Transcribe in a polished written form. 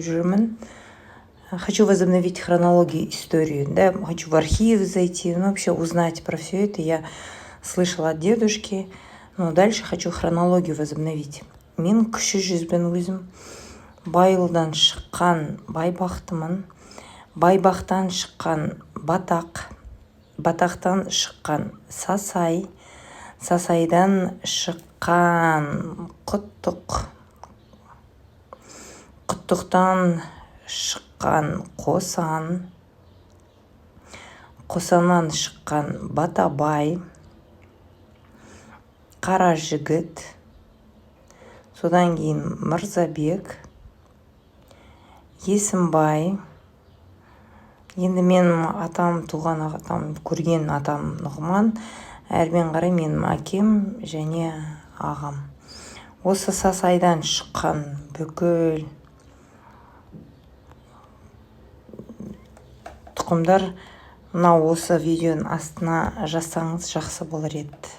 жүрмін. Хочу возобновить хронологию историю, да, хочу в архив зайти, ну, вообще узнать про все это. Я слышала от дедушки, но дальше хочу хронологию возобновить. Мен кіші жүзбен өзім байылдан шыққан байбақтымын, байбақтан шыққан батақ, батақтан шыққан сасай, сасайдан шыққан құттық, құттықтан шыққан қосан, қосаннан шыққан батабай, қара жігіт, содан кейін Мырзабек, Есімбай. Енді менің атам, туған атам, көрген атам Нұғман, әрмен қарай менің әкем және ағам. Осы сасайдан шыққан бүкіл тұқымдар мына осы видеоның астына жазсаңыз жақсы болар еді.